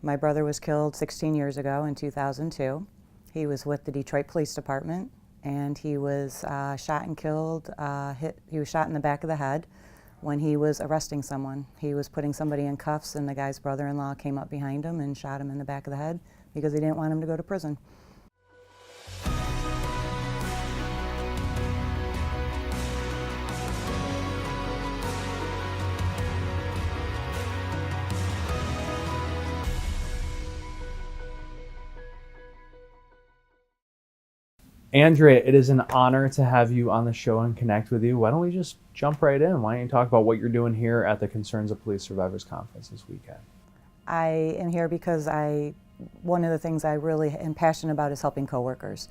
My brother was killed 16 years ago in 2002. He was with the Detroit Police Department, and he was shot and killed. He was shot in the back of the head when he was arresting someone. He was putting somebody in cuffs, and the guy's brother-in-law came up behind him and shot him in the back of the head because he didn't want him to go to prison. Andrea, it is an honor to have you on the show and connect with you. Why don't we just jump right in? Why don't you talk about what you're doing here at the Concerns of Police Survivors Conference this weekend? I am here because one of the things I really am passionate about is helping coworkers.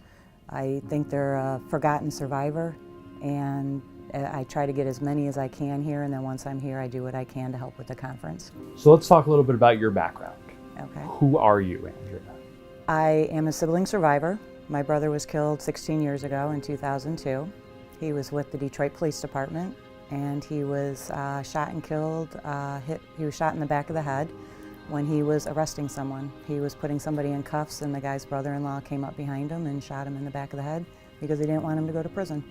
I think they're a forgotten survivor, and I try to get as many as I can here, and then once I'm here, I do what I can to help with the conference. So let's talk a little bit about your background. Okay. Who are you, Andrea? I am a sibling survivor. My brother was killed 16 years ago in 2002. He was with the Detroit Police Department, and he was shot and killed. He was shot in the back of the head when he was arresting someone. He was putting somebody in cuffs, and the guy's brother-in-law came up behind him and shot him in the back of the head because he didn't want him to go to prison.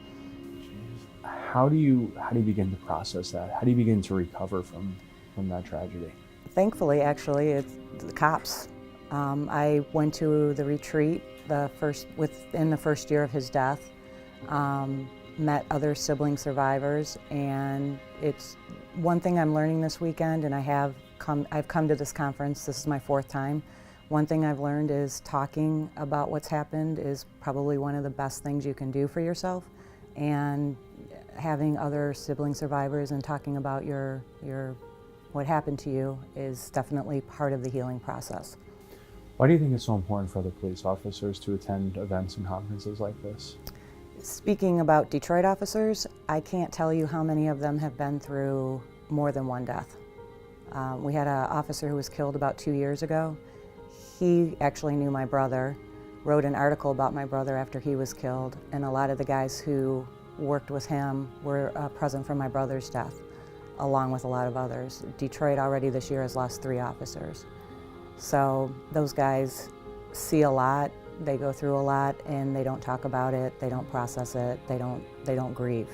How do you begin to process that? How do you begin to recover from that tragedy? Thankfully, actually, it's the cops. I went to the retreat within the first year of his death, met other sibling survivors, and it's one thing I'm learning this weekend, and I've come to this conference, this is my 4th time. One thing I've learned is talking about what's happened is probably one of the best things you can do for yourself, and having other sibling survivors and talking about what happened to you is definitely part of the healing process. Why do you think it's so important for other police officers to attend events and conferences like this? Speaking about Detroit officers, I can't tell you how many of them have been through more than one death. We had an officer who was killed about 2 years ago. He actually knew my brother, wrote an article about my brother after he was killed, and a lot of the guys who worked with him were present for my brother's death, along with a lot of others. Detroit already this year has lost 3 officers. So those guys see a lot, they go through a lot, and they don't talk about it, they don't process it, they don't grieve.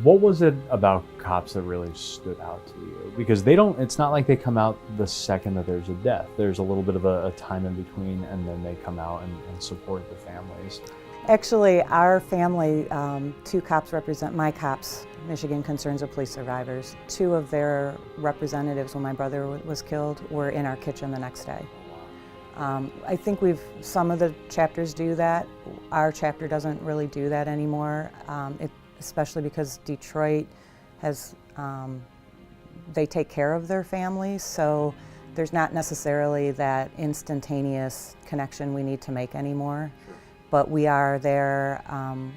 What was it about cops that really stood out to you? Because it's not like they come out the second that there's a death. There's a little bit of a time in between, and then they come out and support the families. Actually, our family, 2 cops represent my cops, Michigan Concerns of Police Survivors. 2 of their representatives when my brother was killed were in our kitchen the next day. I think some of the chapters do that. Our chapter doesn't really do that anymore, especially because Detroit they take care of their families, so there's not necessarily that instantaneous connection we need to make anymore. But we are there,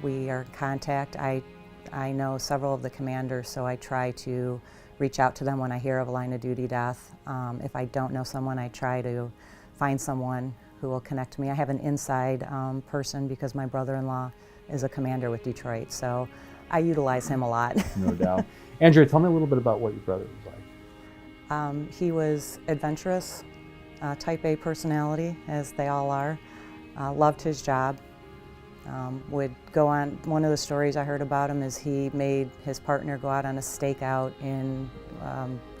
we are in contact. I know several of the commanders, so I try to reach out to them when I hear of a line of duty death. If I don't know someone, I try to find someone who will connect me. I have an inside person because my brother-in-law is a commander with Detroit, so I utilize him a lot. No doubt. Andrea, tell me a little bit about what your brother was like. He was adventurous, type A personality, as they all are. Loved his job. Would go on, one of the stories I heard about him is he made his partner go out on a stakeout in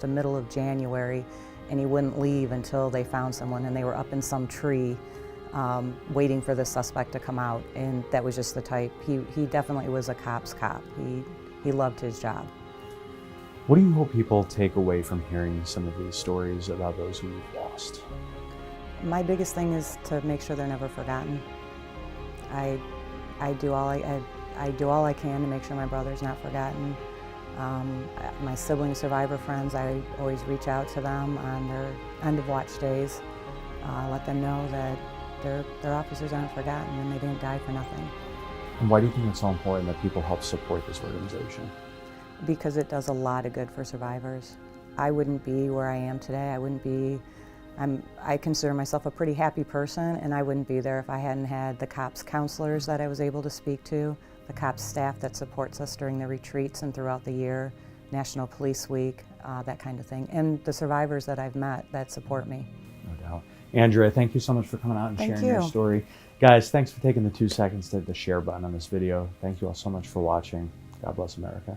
the middle of January, and he wouldn't leave until they found someone, and they were up in some tree waiting for the suspect to come out, and that was just the type. He definitely was a cop's cop. He loved his job. What do you hope people take away from hearing some of these stories about those who you've lost? My biggest thing is to make sure they're never forgotten. I do all I can to make sure my brother's not forgotten. My sibling survivor friends, I always reach out to them on their end of watch days, let them know that their officers aren't forgotten and they didn't die for nothing. And why do you think it's so important that people help support this organization? Because it does a lot of good for survivors. I wouldn't be where I am today. I consider myself a pretty happy person, and I wouldn't be there if I hadn't had the cops counselors that I was able to speak to, the cops staff that supports us during the retreats and throughout the year, National Police Week, that kind of thing, and the survivors that I've met that support me. No doubt. Andrea, thank you so much for coming out and Thank sharing your you. story. Guys, thanks for taking the 2 seconds to hit the share button on this video. Thank you all so much for watching. God bless America.